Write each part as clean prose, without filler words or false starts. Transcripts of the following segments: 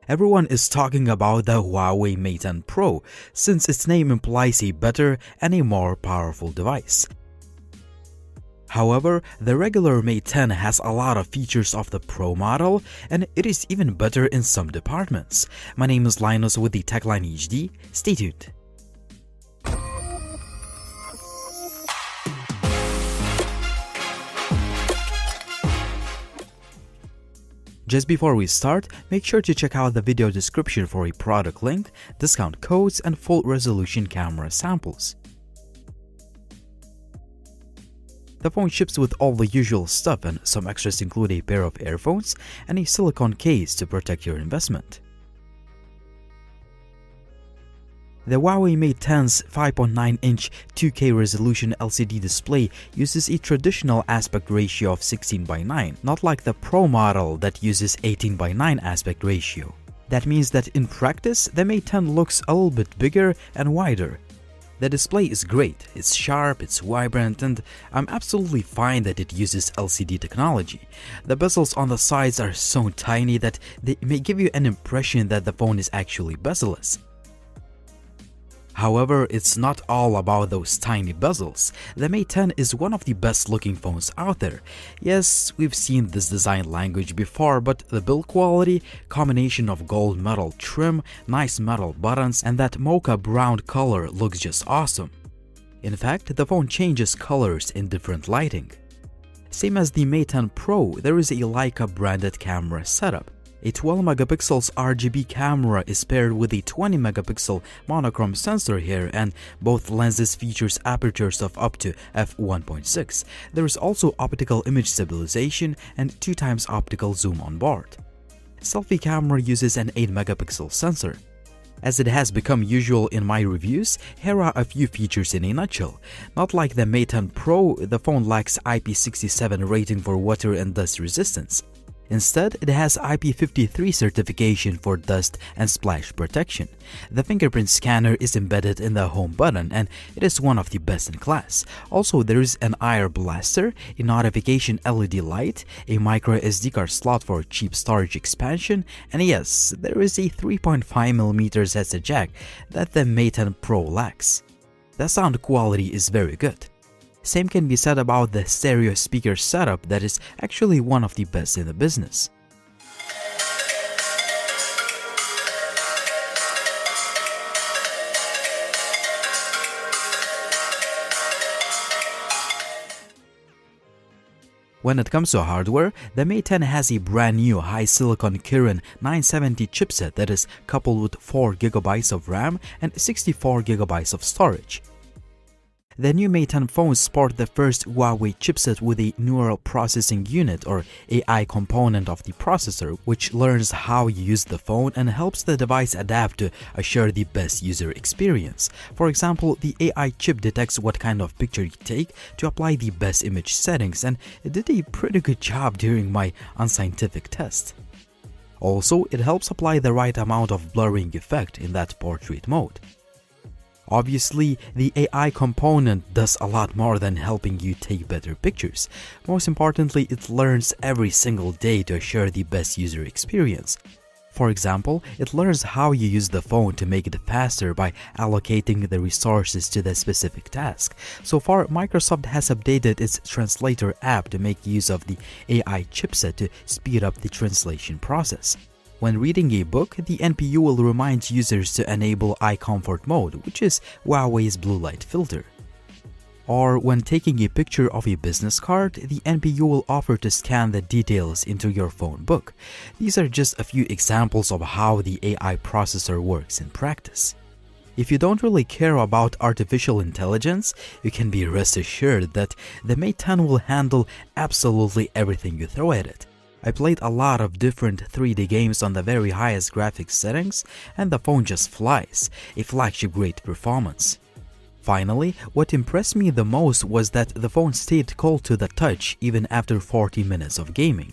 Everyone is talking about the Huawei Mate 10 Pro since its name implies a better and a more powerful device. However, the regular Mate 10 has a lot of features of the Pro model, and it is even better in some departments. My name is Linus with the TechLine HD. Stay tuned. Just before we start, make sure to check out the video description for a product link, discount codes, and full resolution camera samples. The phone ships with all the usual stuff, and some extras include a pair of earphones and a silicone case to protect your investment. The Huawei Mate 10's 5.9-inch 2K resolution LCD display uses a traditional aspect ratio of 16:9, not like the Pro model that uses 18:9 aspect ratio. That means that in practice, the Mate 10 looks a little bit bigger and wider. The display is great, it's sharp, it's vibrant, and I'm absolutely fine that it uses LCD technology. The bezels on the sides are so tiny that they may give you an impression that the phone is actually bezel-less. However, it's not all about those tiny bezels. The Mate 10 is one of the best looking phones out there. Yes, we've seen this design language before, but the build quality, combination of gold metal trim, nice metal buttons, and that mocha brown color looks just awesome. In fact, the phone changes colors in different lighting. Same as the Mate 10 Pro, there is a Leica branded camera setup. A 12-megapixel RGB camera is paired with a 20-megapixel monochrome sensor here, and both lenses features apertures of up to f1.6. There is also optical image stabilization and 2x optical zoom on board. Selfie camera uses an 8-megapixel sensor. As it has become usual in my reviews, here are a few features in a nutshell. Not like the Mate 10 Pro, the phone lacks IP67 rating for water and dust resistance. Instead, it has IP53 certification for dust and splash protection. The fingerprint scanner is embedded in the home button, and it is one of the best in class. Also, there is an IR blaster, a notification LED light, a micro SD card slot for cheap storage expansion, and yes, there is a 3.5mm headset jack that the Mate 10 Pro lacks. The sound quality is very good. Same can be said about the stereo speaker setup that is actually one of the best in the business. When it comes to hardware, the Mate 10 has a brand new high silicon Kirin 970 chipset that is coupled with 4GB of RAM and 64GB of storage. The new Mate 10 phones sport the first Huawei chipset with a neural processing unit or AI component of the processor, which learns how you use the phone and helps the device adapt to assure the best user experience. For example, the AI chip detects what kind of picture you take to apply the best image settings, and it did a pretty good job during my unscientific test. Also, it helps apply the right amount of blurring effect in that portrait mode. Obviously, the AI component does a lot more than helping you take better pictures. Most importantly, it learns every single day to assure the best user experience. For example, it learns how you use the phone to make it faster by allocating the resources to the specific task. So far, Microsoft has updated its translator app to make use of the AI chipset to speed up the translation process. When reading a book, the NPU will remind users to enable eye comfort mode, which is Huawei's blue light filter. Or when taking a picture of a business card, the NPU will offer to scan the details into your phone book. These are just a few examples of how the AI processor works in practice. If you don't really care about artificial intelligence, you can be rest assured that the Mate 10 will handle absolutely everything you throw at it. I played a lot of different 3D games on the very highest graphics settings, and the phone just flies, a flagship grade performance. Finally, what impressed me the most was that the phone stayed cold to the touch even after 40 minutes of gaming.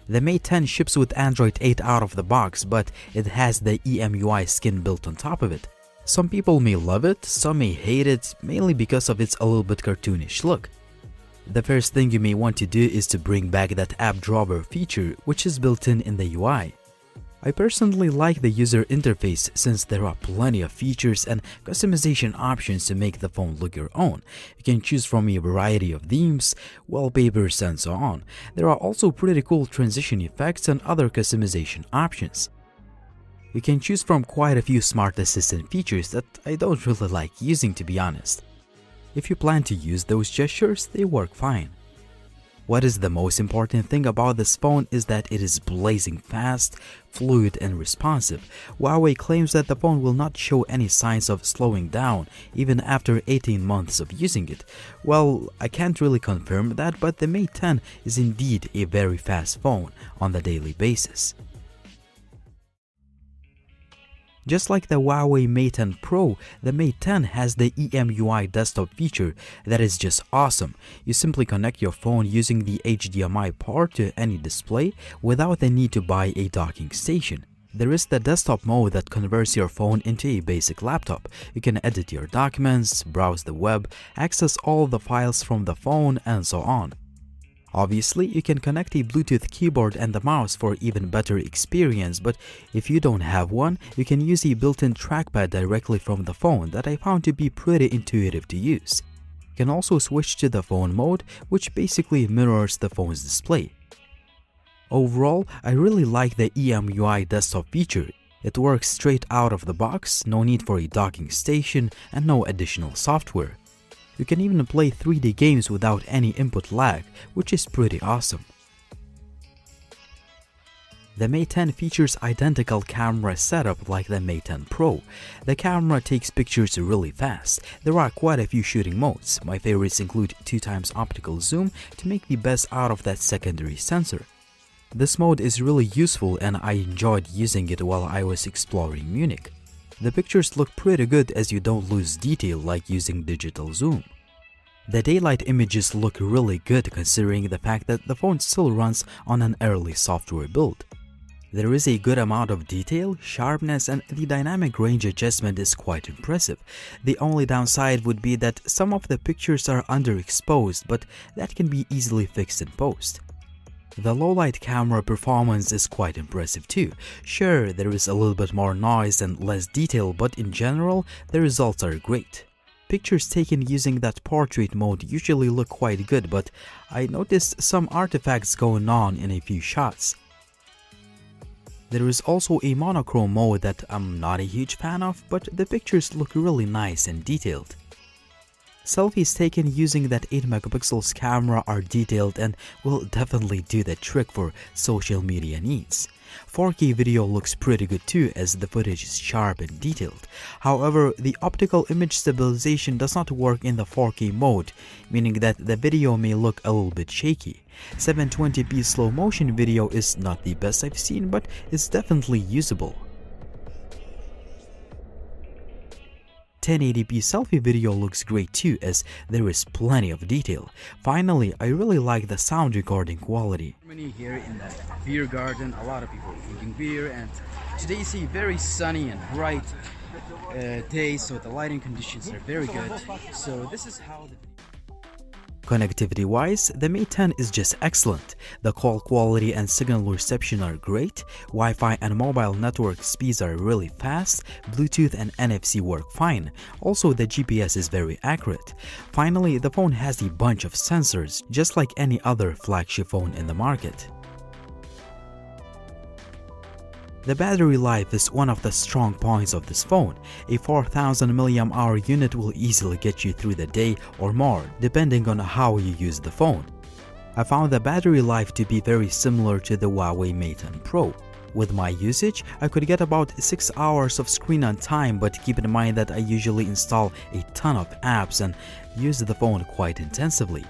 The Mate 10 ships with Android 8 out of the box, but it has the EMUI skin built on top of it. Some people may love it, some may hate it, mainly because of its a little bit cartoonish look. The first thing you may want to do is to bring back that app drawer feature, which is built in the UI. I personally like the user interface since there are plenty of features and customization options to make the phone look your own. You can choose from a variety of themes, wallpapers, and so on. There are also pretty cool transition effects and other customization options. You can choose from quite a few smart assistant features that I don't really like using, to be honest. If you plan to use those gestures, they work fine. What is the most important thing about this phone is that it is blazing fast, fluid, and responsive. Huawei claims that the phone will not show any signs of slowing down even after 18 months of using it. Well, I can't really confirm that, but the Mate 10 is indeed a very fast phone on the daily basis. Just like the Huawei Mate 10 Pro, the Mate 10 has the EMUI desktop feature that is just awesome. You simply connect your phone using the HDMI port to any display without the need to buy a docking station. There is the desktop mode that converts your phone into a basic laptop. You can edit your documents, browse the web, access all the files from the phone, and so on. Obviously, you can connect a Bluetooth keyboard and the mouse for even better experience, but if you don't have one, you can use a built-in trackpad directly from the phone that I found to be pretty intuitive to use. You can also switch to the phone mode, which basically mirrors the phone's display. Overall, I really like the EMUI desktop feature. It works straight out of the box, no need for a docking station, and no additional software. You can even play 3D games without any input lag, which is pretty awesome. The Mate 10 features identical camera setup like the Mate 10 Pro. The camera takes pictures really fast. There are quite a few shooting modes. My favorites include 2x optical zoom to make the best out of that secondary sensor. This mode is really useful and I enjoyed using it while I was exploring Munich. The pictures look pretty good as you don't lose detail like using digital zoom. The daylight images look really good considering the fact that the phone still runs on an early software build. There is a good amount of detail, sharpness, and the dynamic range adjustment is quite impressive. The only downside would be that some of the pictures are underexposed, but that can be easily fixed in post. The low-light camera performance is quite impressive too. Sure, there is a little bit more noise and less detail, but in general, the results are great. Pictures taken using that portrait mode usually look quite good, but I noticed some artifacts going on in a few shots. There is also a monochrome mode that I'm not a huge fan of, but the pictures look really nice and detailed. Selfies taken using that 8 megapixels camera are detailed and will definitely do the trick for social media needs. 4K video looks pretty good too as the footage is sharp and detailed. However, the optical image stabilization does not work in the 4K mode, meaning that the video may look a little bit shaky. 720p slow motion video is not the best I've seen, but it's definitely usable. 1080p selfie video looks great too as there is plenty of detail. Finally, I really like the sound recording quality. Here in the beer garden, a lot of people drinking beer, and today is a very sunny and bright day, so the lighting conditions are very good. So this is how the connectivity-wise, the Mate 10 is just excellent. The call quality and signal reception are great, Wi-Fi and mobile network speeds are really fast, Bluetooth and NFC work fine. Also, the GPS is very accurate. Finally, the phone has a bunch of sensors, just like any other flagship phone in the market. The battery life is one of the strong points of this phone. A 4000 mAh unit will easily get you through the day or more, depending on how you use the phone. I found the battery life to be very similar to the Huawei Mate 10 Pro. With my usage, I could get about 6 hours of screen on time, but keep in mind that I usually install a ton of apps and use the phone quite intensively.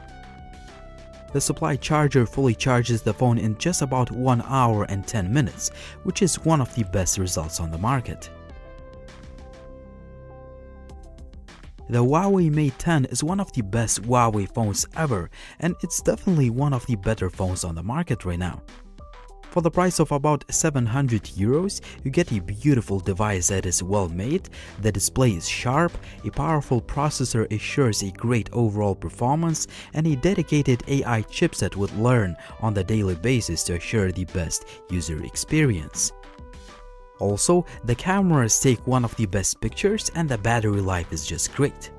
The supply charger fully charges the phone in just about 1 hour and 10 minutes, which is one of the best results on the market. The Huawei Mate 10 is one of the best Huawei phones ever, and it's definitely one of the better phones on the market right now. For the price of about 700 euros, you get a beautiful device that is well made, the display is sharp, a powerful processor assures a great overall performance, and a dedicated AI chipset would learn on the daily basis to assure the best user experience. Also, the cameras take one of the best pictures and the battery life is just great.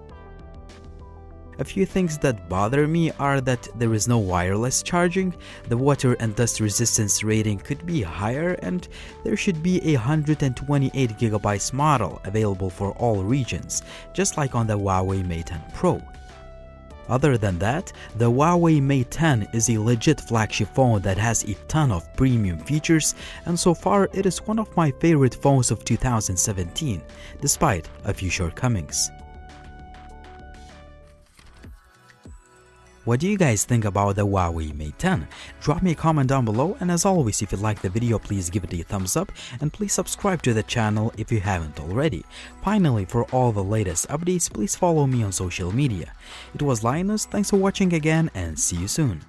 A few things that bother me are that there is no wireless charging, the water and dust resistance rating could be higher, and there should be a 128GB model available for all regions, just like on the Huawei Mate 10 Pro. Other than that, the Huawei Mate 10 is a legit flagship phone that has a ton of premium features, and so far it is one of my favorite phones of 2017, despite a few shortcomings. What do you guys think about the Huawei Mate 10? Drop me a comment down below, and as always, if you liked the video, please give it a thumbs up and please subscribe to the channel if you haven't already. Finally, for all the latest updates, please follow me on social media. It was Linus, thanks for watching again and see you soon.